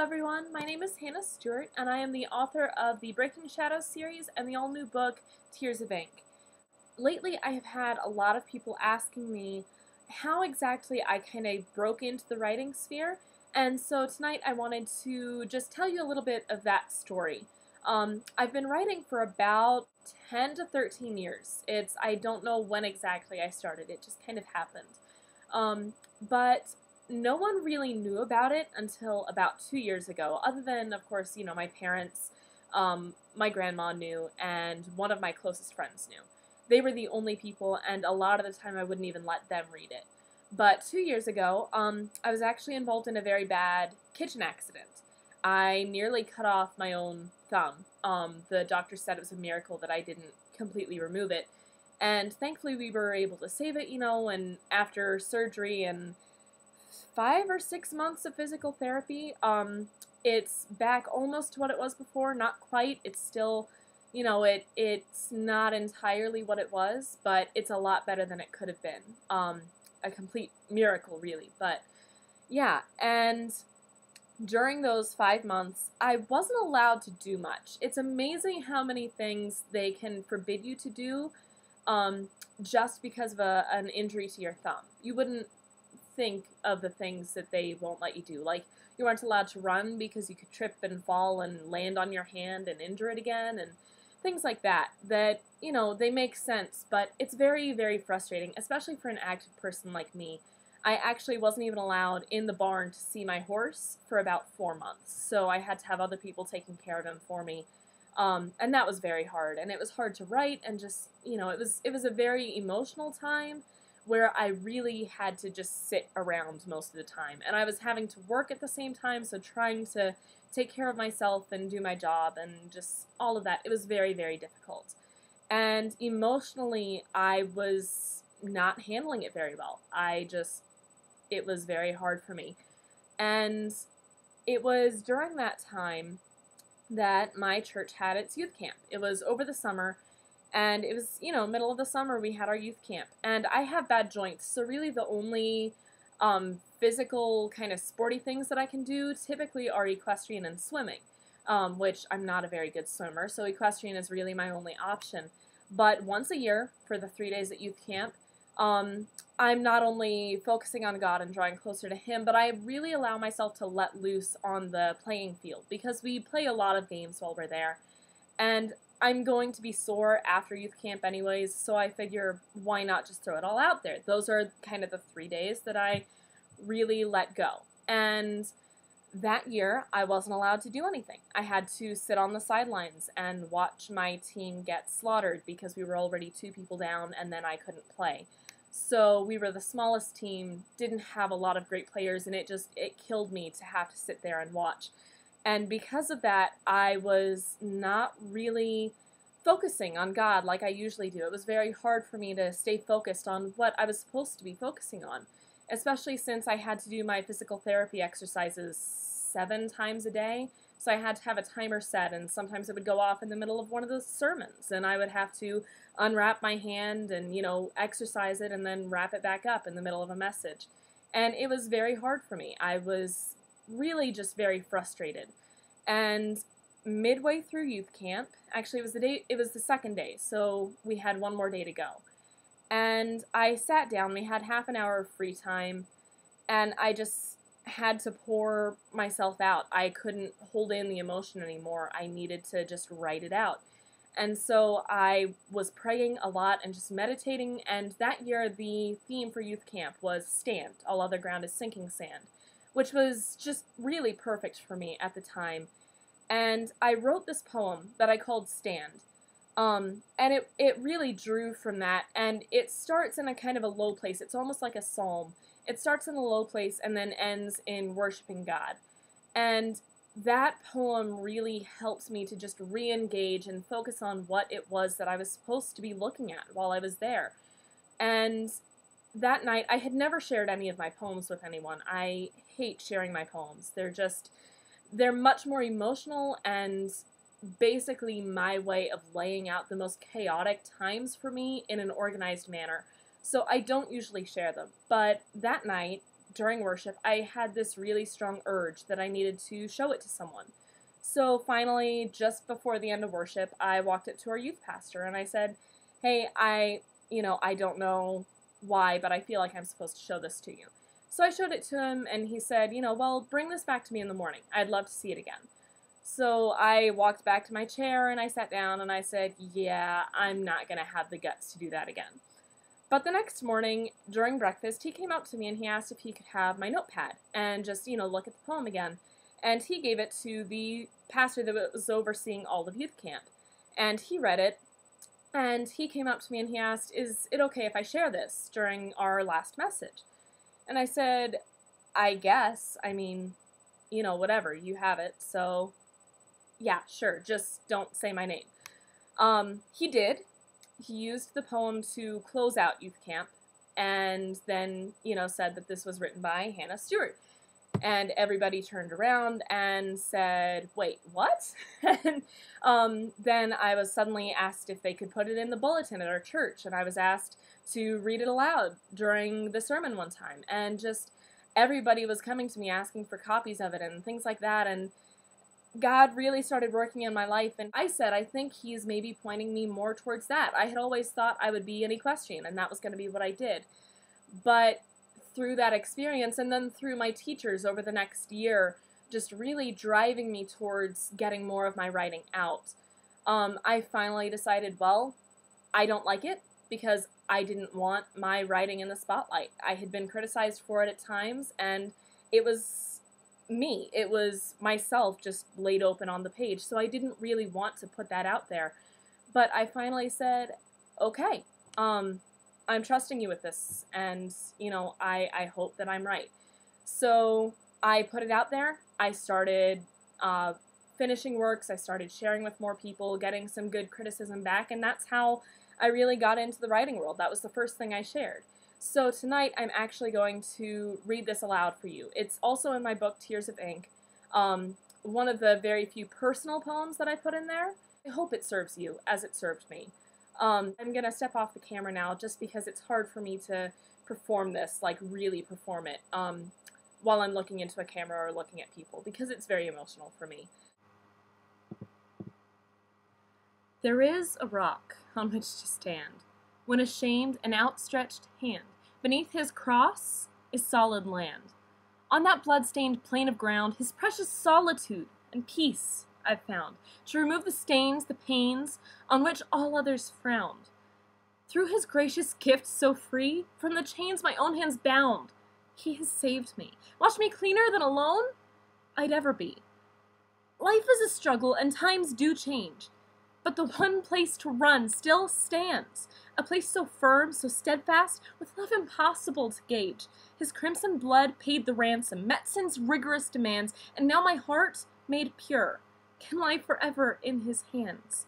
Hello everyone, my name is Hannah Stewart and I am the author of the Breaking Shadows series and the all-new book Tears of Ink. Lately I have had a lot of people asking me how exactly I kind of broke into the writing sphere, and so tonight I wanted to just tell you a little bit of that story. I've been writing for about 10 to 13 years. I don't know when exactly I started, it just kind of happened. But no one really knew about it until about 2 years ago, other than, of course, my parents, my grandma knew, and one of my closest friends knew. They were the only people, and a lot of the time I wouldn't even let them read it. But 2 years ago, I was actually involved in a very bad kitchen accident. I nearly cut off my own thumb. The doctor said it was a miracle that I didn't completely remove it. And thankfully we were able to save it, and after surgery and 5 or 6 months of physical therapy, it's back almost to what it was before. Not quite. It's still, it's not entirely what it was, but it's a lot better than it could have been. A complete miracle, really. But yeah, and during those 5 months, I wasn't allowed to do much. It's amazing how many things they can forbid you to do just because of an injury to your thumb. You wouldn't think of the things that they won't let you do. Like, you weren't allowed to run because you could trip and fall and land on your hand and injure it again, and things like that, they make sense, but it's very, very frustrating, especially for an active person like me. I actually wasn't even allowed in the barn to see my horse for about 4 months, so I had to have other people taking care of him for me. And that was very hard, and it was hard to write, and just, it was a very emotional time where I really had to just sit around most of the time. And I was having to work at the same time, so trying to take care of myself and do my job and just all of that. It was very, very difficult. And emotionally, I was not handling it very well. It was very hard for me. And it was during that time that my church had its youth camp. It was over the summer, and it was, middle of the summer we had our youth camp. And I have bad joints, so really the only physical kind of sporty things that I can do typically are equestrian and swimming, which I'm not a very good swimmer, so equestrian is really my only option. But once a year, for the 3 days at youth camp, I'm not only focusing on God and drawing closer to Him, but I really allow myself to let loose on the playing field, because we play a lot of games while we're there. And I'm going to be sore after youth camp anyways, so I figure why not just throw it all out there. Those are kind of the 3 days that I really let go. And that year, I wasn't allowed to do anything. I had to sit on the sidelines and watch my team get slaughtered because we were already 2 people down and then I couldn't play. So we were the smallest team, didn't have a lot of great players, and it killed me to have to sit there and watch. And because of that, I was not really focusing on God like I usually do. It was very hard for me to stay focused on what I was supposed to be focusing on, especially since I had to do my physical therapy exercises 7 times a day. So I had to have a timer set, and sometimes it would go off in the middle of one of the sermons, and I would have to unwrap my hand and, exercise it and then wrap it back up in the middle of a message. And it was very hard for me. I was really just very frustrated. And midway through youth camp, actually it was the second day, so we had one more day to go. And I sat down, we had half an hour of free time, and I just had to pour myself out. I couldn't hold in the emotion anymore. I needed to just write it out. And so I was praying a lot and just meditating, and that year the theme for youth camp was Stand, All Other Ground is Sinking Sand, which was just really perfect for me at the time. And I wrote this poem that I called Stand. And it really drew from that, and it starts in a kind of a low place. It's almost like a psalm. It starts in a low place and then ends in worshiping God. And that poem really helps me to just re-engage and focus on what it was that I was supposed to be looking at while I was there. And that night, I had never shared any of my poems with anyone. I hate sharing my poems. They're much more emotional and basically my way of laying out the most chaotic times for me in an organized manner. So I don't usually share them. But that night, during worship, I had this really strong urge that I needed to show it to someone. So finally, just before the end of worship, I walked up to our youth pastor and I said, hey, I don't know why, but I feel like I'm supposed to show this to you. So I showed it to him, and he said, well, bring this back to me in the morning. I'd love to see it again. So I walked back to my chair, and I sat down, and I said, yeah, I'm not going to have the guts to do that again. But the next morning, during breakfast, he came up to me, and he asked if he could have my notepad and just, look at the poem again. And he gave it to the pastor that was overseeing all of youth camp. And he read it, and he came up to me, and he asked, is it okay if I share this during our last message? And I said, I guess, whatever, you have it, so yeah, sure, just don't say my name. He did. He used the poem to close out youth camp, and then, said that this was written by Hannah Stewart. And everybody turned around and said, wait, what? And then I was suddenly asked if they could put it in the bulletin at our church, and I was asked to read it aloud during the sermon one time, and just everybody was coming to me asking for copies of it and things like that, and God really started working in my life, and I said, I think He's maybe pointing me more towards that. I had always thought I would be an equestrian, and that was going to be what I did. But through that experience, and then through my teachers over the next year, just really driving me towards getting more of my writing out, I finally decided, well, I don't like it, because I didn't want my writing in the spotlight. I had been criticized for it at times, and it was me. It was myself just laid open on the page, so I didn't really want to put that out there. But I finally said, okay, I'm trusting you with this, and, I hope that I'm right. So I put it out there. I started finishing works. I started sharing with more people, getting some good criticism back, and that's how I really got into the writing world. That was the first thing I shared. So tonight I'm actually going to read this aloud for you. It's also in my book, Tears of Ink, one of the very few personal poems that I put in there. I hope it serves you as it served me. I'm going to step off the camera now just because it's hard for me to perform this, like really perform it, while I'm looking into a camera or looking at people, because it's very emotional for me. There is a rock on which to stand, when ashamed an outstretched hand beneath his cross is solid land. On that blood-stained plain of ground, his precious solitude and peace I've found, to remove the stains, the pains, on which all others frowned. Through his gracious gift so free, from the chains my own hands bound, he has saved me, washed me cleaner than alone I'd ever be. Life is a struggle, and times do change, but the one place to run still stands, a place so firm, so steadfast, with love impossible to gauge. His crimson blood paid the ransom, met sin's rigorous demands, and now my heart, made pure, can lie forever in his hands.